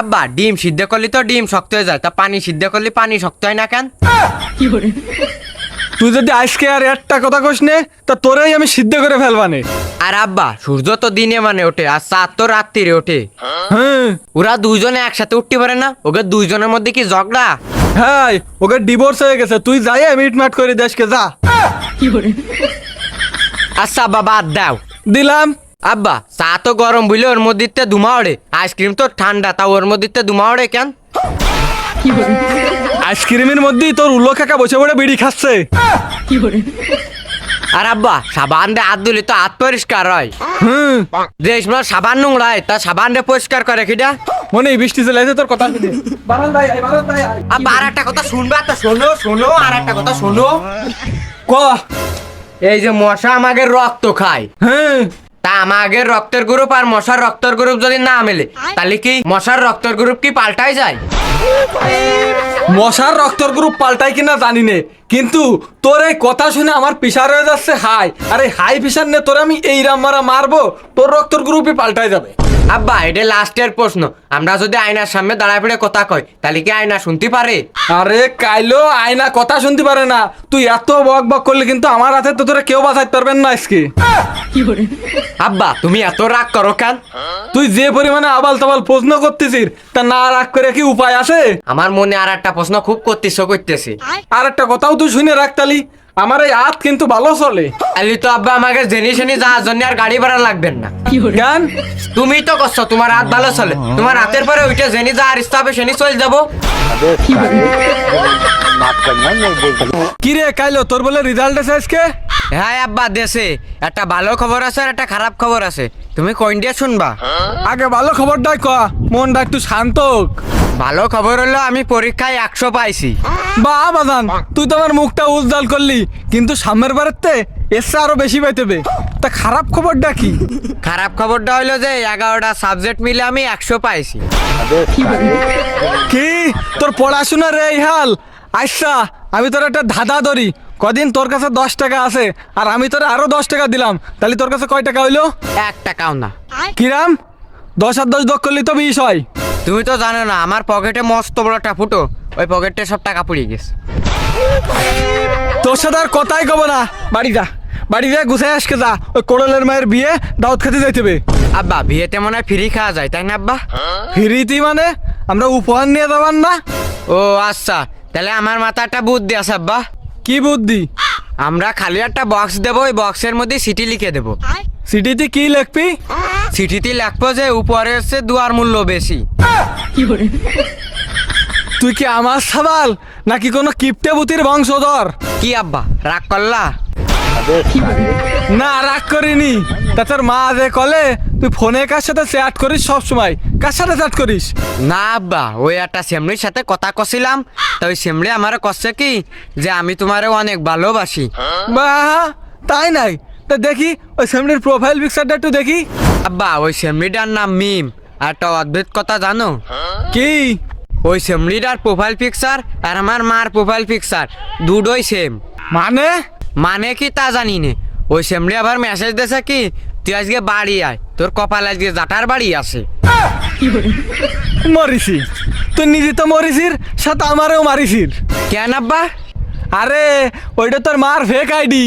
আব্বা ডিম সিদ্ধ করলে তো ডিম শক্ত হয়ে যায়, তা পানি সিদ্ধ করলে পানি শক্ত হয় না কেন? তুই যদি আজকে আর একটা কথা কইস নে তা তোরেই আমি সিদ্ধ করে ফেলবানে। আর আব্বা সূর্য তো দিনে মানে ওঠে আর চাঁদ তো রাত্রিরে ওঠে। হ্যাঁ ওরা দুইজনে একসাথে উঠতে পারে না? ওকে দুইজনের মধ্যে কি ঝগড়া? হ্যাঁ, ওকে ডিভোর্স হয়ে গেছে, তুই যাই মিটমাট করে দেশকে যা। আচ্ছা আব্বা বাদ দাও। দিলাম। আব্বা চা তো গরম বুঝলে ওর মধ্যে ধুমা ওড়ে, আইসক্রিম তো ঠান্ডা তা ওর মধ্যে ধুমা ওড়ে কেন? আইসক্রিমের মধ্যেই তোর উল্লো কাকা বসে বসে বিড়ি খাচ্ছে। আর আব্বা সাবান দিয়ে হাত ধুলে তো হাত পরিষ্কার হয়। হুম, যে সময় সাবান নোংরায় তা সাবান দিয়ে পরিষ্কার করে কিটা? মনে হয় বৃষ্টি চলে আসে তোর কথা শুনে। বারান্দায় আয়, বারান্দায় আয়। আব্বা আর একটা কথা শুনবা তো শোনো শোনো, আর একটা কথা শোনো। ক। এই যে মশা আমাদের রক্ত খায়, হ্যাঁ, তা আমাদের রক্তের গ্রুপ আর মশার রক্তের গ্রুপ যদি না মেলে তাহলে কি মশার রক্তের গ্রুপ কি পাল্টাই যায়? মশার রক্তর গ্রুপ পাল্টাই কিনা জানি নে, কিন্তু তোর এই কথা শুনে আমার প্রেশার হয়ে যাচ্ছে হাই। আরে হাই প্রেশার নে তোর আমি এই রাম মারবো, তোর রক্তর গ্রুপই পাল্টাই যাবে। আব্বা এটা লাস্টের প্রশ্ন, আমরা যদি আয়নার সামনে দাঁড়ায় পড়ে কথা কই তাহলে কি আয়না শুনতে পারে? আরে কাইলো আয়না কথা শুনতে পারে না, তুই এত বক বক করলে কিন্তু আমার হাতে তো তোরা কেউ বাঁচাইতে পারবেন না আজকে। আব্বা তুমি এত রাগ করো কেন? তুই যে পরিমাণে আবাল তাবাল প্রশ্ন করতেছিস তা না রাগ করে কি উপায় আছে? আমার মনে আর একটা প্রশ্ন খুব করতেছে। আর একটা কথাও তুই শুনে রাখতালি, আমার এই হাত কিন্তু ভালো চলে। তাহলে তো আব্বা আমাকে জেনে শুনে যাওয়ার জন্য আর গাড়ি ভাড়া লাগবেন না। গান তুমি তো করছো তোমার হাত ভালো চলে, তোমার হাতের পরে ওইটা জেনে যা আর ইচ্ছা হবে সেনি চলে যাবো। কি রে কাইলো তোর বলে রেজাল্ট আছে আজকে? হ্যাঁ আব্বা দেশে একটা ভালো খবর আছে আর একটা খারাপ খবর আছে, তুমি কোনটা শুনবা? আগে ভালো খবরটাই ক, মনটা একটু শান্ত হোক। ভালো খবর হলো আমি পরীক্ষায় 100 পাইছি। বাহ বাজান, তুই তো আমার মুখটা উজ্জ্বল করলি, কিন্তু সামনের বারেতে এসে আরো বেশি পাইতেবে। তা খারাপ খবরটা কি? খারাপ খবরটা হলো যে 11টা সাবজেক্ট মিলে আমি 100 পাইছি। কি তোর পড়াশোনার এই হাল? আচ্ছা আমি তোর একটা ধাঁধা ধরি, কদিন তোর কাছে 10 টাকা আছে আর আমি তোর আরো 10 টাকা দিলাম, তাহলে তোর কাছে কয় টাকা হইলো? 1 টাকাও না। কিরাম 10 আর 10 যোগ করলি তো 20 হয়। তুমি তো জানো না আমার পকেটে মস্ত বড় একটা ফুটো, ওই পকেটে সব টাকা পড়ে গেছে। তোর সাথে আর কথাই কব না, বাড়ি যা, বাড়ি যা গুছাই আসকে যা, ওই কোড়লের মায়ের বিয়ে দাওয়াত খেতে যাইতে হবে। আব্বা বিয়েতে মনে হয় ফ্রি খাওয়া যায় তাই না আব্বা? ফিরিতি মানে আমরা উপহার নিয়ে যাবার না? ও আচ্ছা, তাহলে আমার মাথায় একটা বুদ্ধি আছে আব্বা। কি বুদ্ধি? আমরা খালি একটা বক্স দেবো, ওই বক্সের মধ্যে সিটি লিখে দেবো। সিটিতে কি লিখবি? সিটিতে লিখবো যে উপরে হচ্ছে দুয়ার মূল্য বেশি। তুই কি আমার সাবাল নাকি কোনো কিপটে বুতির বংশধর? কি আব্বা রাগ করলা? না রাগ করিনি, তা তোর মা যে কলে তুই ফোনে কার সাথে চ্যাট করিস সব সময়, কার সাথে চ্যাট করিস? না আব্বা ওই একটা সেমরির সাথে কথা কছিলাম, তো ওই সেমরি আমারে কচ্ছে কি যে আমি তোমারে অনেক ভালোবাসি। বাহ তাই নাই, তা দেখি ওই সামনের প্রোফাইল পিকচারটা একটু দেখি। আব্বা ওই সেমরিটার নাম মিম, আর একটা অদ্ভুত কথা জানো? কি? ওই সেমরিটার প্রোফাইল পিকচার আর আমার মার প্রোফাইল পিকচার দুটোই সেম। মানে? মানে কি তা জানি নে। ওই সেমরি আবার মেসেজ দিয়েছে কি তুই আজকে বাড়ি আয়, তোর কপাল আজকে জাটার বাড়ি আছে। মরিসি তুই নিজে তো মরিসির সাথে আমারেও মারিসির। কেন আব্বা? আরে ওইটা তোর মার ফেক আইডি।